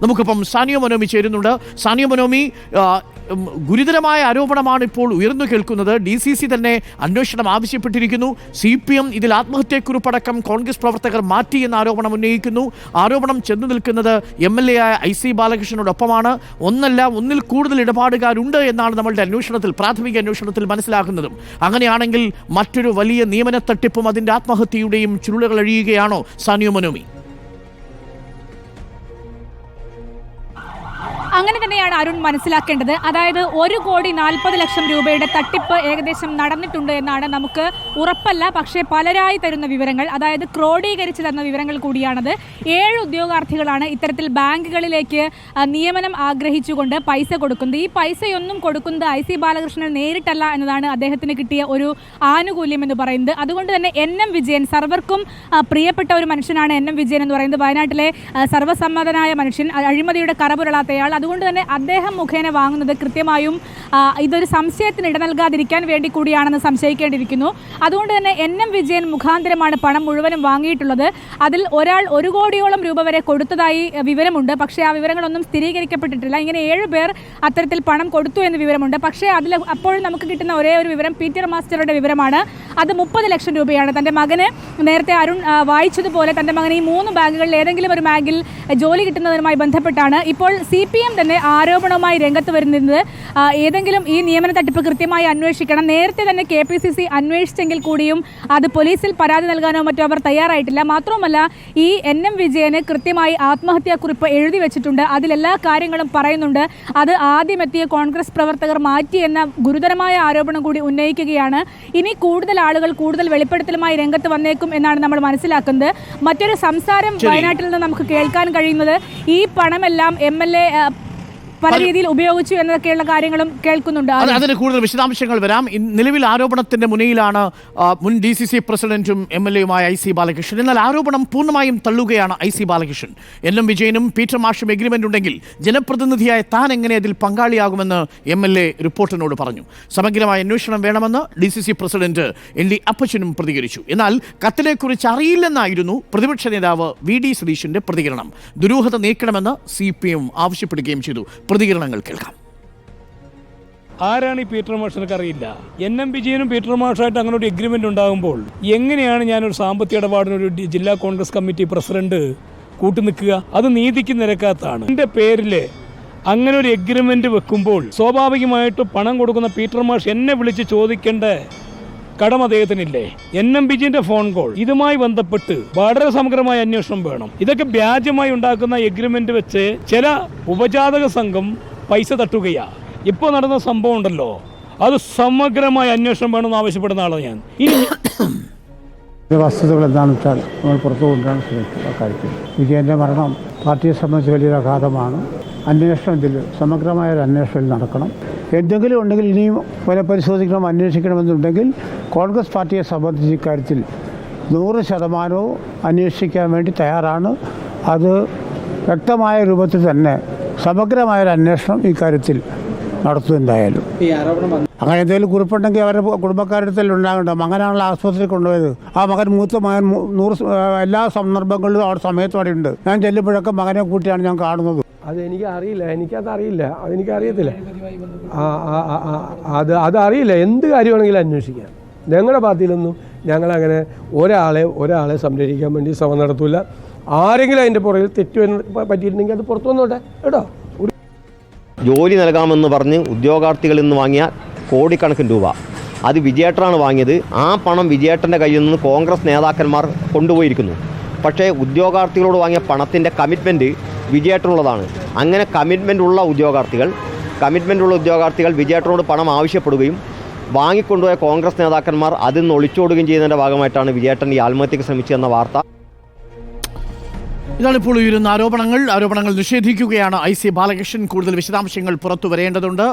നമുക്കിപ്പം സാനിയോ മനോമി ചേരുന്നുണ്ട്. സാനിയോ മനോമി, ഗുരുതരമായ ആരോപണമാണ് ഇപ്പോൾ ഉയർന്നു കേൾക്കുന്നത്. DCC തന്നെ അന്വേഷണം ആവശ്യപ്പെട്ടിരിക്കുന്നു. CPM ഇതിൽ ആത്മഹത്യക്കുറിപ്പടക്കം കോൺഗ്രസ് പ്രവർത്തകർ മാറ്റി എന്ന ആരോപണം ഉന്നയിക്കുന്നു. ആരോപണം ചെന്നു നിൽക്കുന്നത് MLA ആയ IC ബാലകൃഷ്ണനോടൊപ്പമാണ്. ഒന്നിൽ കൂടുതൽ ഇടപാടുകാരുണ്ട് എന്നാണ് നമ്മളുടെ പ്രാഥമിക അന്വേഷണത്തിൽ മനസ്സിലാക്കുന്നതും. അങ്ങനെയാണെങ്കിൽ മറ്റൊരു വലിയ നിയമന തട്ടിപ്പും അതിൻ്റെ ആത്മഹത്യയുടെയും ചുരുളുകൾ അഴിയുകയാണോ സാനിയോ മനോമി? അങ്ങനെ തന്നെയാണ് അരുൺ മനസ്സിലാക്കേണ്ടത്. അതായത് 1,40,00,000 രൂപയുടെ തട്ടിപ്പ് ഏകദേശം നടന്നിട്ടുണ്ട് എന്നാണ് നമുക്ക് ഉറപ്പല്ല, പക്ഷേ പലരായി തരുന്ന വിവരങ്ങൾ, അതായത് ക്രോഡീകരിച്ച് തന്ന വിവരങ്ങൾ കൂടിയാണത്. 7 ഉദ്യോഗാർത്ഥികളാണ് ഇത്തരത്തിൽ ബാങ്കുകളിലേക്ക് നിയമനം ആഗ്രഹിച്ചുകൊണ്ട് പൈസ കൊടുക്കുന്നത്. ഈ പൈസയൊന്നും കൊടുക്കുന്നത് IC ബാലകൃഷ്ണൻ നേരിട്ടല്ല എന്നതാണ് അദ്ദേഹത്തിന് കിട്ടിയ ഒരു ആനുകൂല്യം എന്ന് പറയുന്നത്. അതുകൊണ്ട് തന്നെ NM വിജയൻ, സർവർക്കും പ്രിയപ്പെട്ട ഒരു മനുഷ്യനാണ് NM വിജയൻ എന്ന് പറയുന്നത്. വയനാട്ടിലെ സർവ്വസമ്മതനായ മനുഷ്യൻ, അഴിമതിയുടെ കറപുരളാത്തയാൾ. അതുകൊണ്ട് തന്നെ അദ്ദേഹം മുഖേന വാങ്ങുന്നത് കൃത്യമായും ഇതൊരു സംശയത്തിന് ഇട നൽകാതിരിക്കാൻ വേണ്ടി കൂടിയാണെന്ന് സംശയിക്കേണ്ടിയിരിക്കുന്നു. അതുകൊണ്ട് തന്നെ NM വിജയൻ മുഖാന്തരമാണ് പണം മുഴുവനും വാങ്ങിയിട്ടുള്ളത്. അതിൽ ഒരാൾ 1 കോടിയോളം രൂപ വരെ കൊടുത്തതായി വിവരമുണ്ട്. പക്ഷേ ആ വിവരങ്ങളൊന്നും സ്ഥിരീകരിക്കപ്പെട്ടിട്ടില്ല. ഇങ്ങനെ 7 പേർ അത്തരത്തിൽ പണം കൊടുത്തു എന്ന് വിവരമുണ്ട്. പക്ഷേ അപ്പോൾ നമുക്ക് കിട്ടുന്ന ഒരേ ഒരു വിവരം പീറ്റർ മാസ്റ്ററുടെ വിവരമാണ്. അത് 30 ലക്ഷം രൂപയാണ്. തൻ്റെ മകന്, നേരത്തെ അരുൺ വായിച്ചതുപോലെ, തൻ്റെ മകന് ഈ 3 ബാങ്കുകളിൽ ഏതെങ്കിലും ഒരു ബാങ്കിൽ ജോലി കിട്ടുന്നതുമായി ബന്ധപ്പെട്ടാണ് ഇപ്പോൾ CPM തന്നെ ആരോപണവുമായി രംഗത്ത് വരുന്നത്. ഏതെങ്കിലും ഈ നിയമന തട്ടിപ്പ് കൃത്യമായി അന്വേഷിക്കണം. നേരത്തെ തന്നെ KPCC അന്വേഷിച്ചെങ്കിൽ കൂടിയും അത് പോലീസിൽ പരാതി നൽകാനോ മറ്റോ അവർ തയ്യാറായിട്ടില്ല. മാത്രവുമല്ല, ഈ NM വിജയന് കൃത്യമായി ആത്മഹത്യാക്കുറിപ്പ് എഴുതി വെച്ചിട്ടുണ്ട്. അതിലെല്ലാ കാര്യങ്ങളും പറയുന്നുണ്ട്. അത് ആദ്യമെത്തിയ കോൺഗ്രസ് പ്രവർത്തകർ മാറ്റിയെന്ന ഗുരുതരമായ ആരോപണം കൂടി ഉന്നയിക്കുകയാണ്. ഇനി കൂടുതൽ ആളുകൾ കൂടുതൽ വെളിപ്പെടുത്തലുമായി രംഗത്ത് വന്നേക്കും എന്നാണ് നമ്മൾ മനസ്സിലാക്കുന്നത്. മറ്റൊരു സംസാരം വയനാട്ടിൽ നിന്ന് നമുക്ക് കേൾക്കാൻ കഴിയുന്നത് ഈ പണമെല്ലാം MLA പല രീതിയിൽ ഉപയോഗിച്ചു എന്നൊക്കെയുള്ള കാര്യങ്ങളും കേൾക്കുന്നുണ്ട്. അതിന് കൂടുതൽ വിശദാംശങ്ങൾ വരാം. നിലവിൽ ആരോപണത്തിന്റെ മുനയിലാണ് മുൻ DCC പ്രസിഡന്റും MLA-യുമായ IC ബാലകൃഷ്ണൻ. എന്നാൽ ആരോപണം പൂർണ്ണമായും തള്ളുകയാണ് IC ബാലകൃഷ്ണൻ. NM വിജയനും പീറ്റർ മാഷും എഗ്രിമെന്റ് ഉണ്ടെങ്കിൽ ജനപ്രതിനിധിയായ താൻ എങ്ങനെ അതിൽ പങ്കാളിയാകുമെന്ന് MLA റിപ്പോർട്ടറിനോട് പറഞ്ഞു. സമഗ്രമായ അന്വേഷണം വേണമെന്ന് DCC പ്രസിഡന്റ് ND അപ്പച്ചനും പ്രതികരിച്ചു. എന്നാൽ കത്തിനെക്കുറിച്ച് അറിയില്ലെന്നായിരുന്നു പ്രതിപക്ഷ നേതാവ് VD സതീശന്റെ പ്രതികരണം. ദുരൂഹത നീക്കണമെന്ന് CPM ആവശ്യപ്പെടുകയും ചെയ്തു. പ്രതികരണങ്ങൾ കേൾക്കാം. ആരാണ് ഈ പീറ്റർ മാഷർക്ക് അറിയില്ല. NM വിജയനും പീറ്റർ മാഷായിട്ട് അങ്ങനെ ഒരു എഗ്രിമെന്റ് ഉണ്ടാകുമ്പോൾ എങ്ങനെയാണ് ഞാനൊരു സാമ്പത്തിക ഇടപാടിനൊരു ജില്ലാ കോൺഗ്രസ് കമ്മിറ്റി പ്രസിഡന്റ് കൂട്ടുനിൽക്കുക? അത് നീതിക്ക് നിരക്കാത്തതാണ്. എൻ്റെ പേരിൽ അങ്ങനെ ഒരു എഗ്രിമെന്റ് വെക്കുമ്പോൾ സ്വാഭാവികമായിട്ട് പണം കൊടുക്കുന്ന പീറ്റർ മാഷ് എന്നെ വിളിച്ച് ചോദിക്കേണ്ട കടം അദ്ദേഹത്തിനില്ലേ? NM വിജയന്റെ ഫോൺ കോൾ ഇതുമായി ബന്ധപ്പെട്ട് വളരെ സമഗ്രമായ അന്വേഷണം വേണം. ഇതൊക്കെ വ്യാജമായി ഉണ്ടാക്കുന്ന എഗ്രിമെന്റ് വെച്ച് ചില ഉപജാതക സംഘം പൈസ തട്ടുകയാ. ഇപ്പോൾ നടന്ന സംഭവം ഉണ്ടല്ലോ, അത് സമഗ്രമായ അന്വേഷണം വേണമെന്ന് ആവശ്യപ്പെടുന്ന ആളാണ് ഞാൻ. വസ്തുതകൾ എന്താണെന്ന് വെച്ചാൽ നമ്മൾ പുറത്തു കൊണ്ടുവരാൻ ശ്രമിക്കും. അക്കാര്യത്തിൽ വിജയൻ്റെ മരണം പാർട്ടിയെ സംബന്ധിച്ച് വലിയൊരു ആഘാതമാണ്. ഇതിൽ സമഗ്രമായൊരു അന്വേഷണം നടക്കണം. എന്തെങ്കിലും ഉണ്ടെങ്കിൽ ഇനിയും പുനഃപരിശോധിക്കണം, അന്വേഷിക്കണമെന്നുണ്ടെങ്കിൽ കോൺഗ്രസ് പാർട്ടിയെ സംബന്ധിച്ച് ഇക്കാര്യത്തിൽ 100% അന്വേഷിക്കാൻ വേണ്ടി തയ്യാറാണ്. അത് വ്യക്തമായ രൂപത്തിൽ തന്നെ സമഗ്രമായൊരു അന്വേഷണം ഇക്കാര്യത്തിൽ നടത്തും. എന്തായാലും അങ്ങനെ എന്തെങ്കിലും കുറിപ്പുണ്ടെങ്കിൽ അവരുടെ കുടുംബക്കാരുടെ അടുത്തൽ ഉണ്ടാകണ്ട. മകനാണല്ലോ ആശുപത്രിയിൽ കൊണ്ടുപോയത്. ആ മൂത്ത മകൻ 100 എല്ലാ സന്ദർഭങ്ങളിലും അവിടെ സമയത്ത് അവിടെ ഉണ്ട്. ഞാൻ ചെല്ലുമ്പോഴൊക്കെ മകനെ കൂട്ടിയാണ് ഞാൻ കാണുന്നത്. അതെനിക്കറിയില്ല. അതെനിക്കറിയത്തില്ല. അതറിയില്ല. എന്ത് കാര്യമാണെങ്കിലും അന്വേഷിക്കാം. ഞങ്ങളുടെ പാർട്ടിയിലൊന്നും ഞങ്ങളങ്ങനെ ഒരാളെ സംരക്ഷിക്കാൻ വേണ്ടി ശ്രമം നടത്തൂല. ആരെങ്കിലും അതിൻ്റെ പുറകിൽ തെറ്റ് പറ്റിയിട്ടുണ്ടെങ്കിൽ അത് പുറത്തു വന്നോട്ടെ കേട്ടോ. ജോലി നൽകാമെന്ന് പറഞ്ഞ് ഉദ്യോഗാർത്ഥികളിൽ നിന്ന് വാങ്ങിയ കോടിക്കണക്കിന് രൂപ അത് വിജയേട്ടനാണ് വാങ്ങിയത്. ആ പണം വിജയേട്ടൻ്റെ കയ്യിൽ നിന്ന് കോൺഗ്രസ് നേതാക്കന്മാർ കൊണ്ടുപോയിരിക്കുന്നു. പക്ഷേ ഉദ്യോഗാർത്ഥികളോട് വാങ്ങിയ പണത്തിൻ്റെ കമ്മിറ്റ്മെൻറ്റ് വിജയേട്ടനുള്ളതാണ്. അങ്ങനെ കമ്മിറ്റ്മെൻ്റ് ഉള്ള ഉദ്യോഗാർത്ഥികൾ വിജയേട്ടനോട് പണം ആവശ്യപ്പെടുകയും വാങ്ങിക്കൊണ്ടുപോയ കോൺഗ്രസ് നേതാക്കന്മാർ അതിൽ നിന്ന് ഒളിച്ചോടുകയും ചെയ്യുന്നതിൻ്റെ ഭാഗമായിട്ടാണ് വിജയേട്ടൻ ഈ ആത്മഹത്യക്ക് ശ്രമിച്ചതെന്ന വാർത്ത. ഇതാണിപ്പോൾ ഉയരുന്ന ആരോപണങ്ങൾ നിഷേധിക്കുകയാണ് IC ബാലകൃഷ്ണൻ. കൂടുതൽ വിശദാംശങ്ങൾ പുറത്തു വരേണ്ടതുണ്ട്.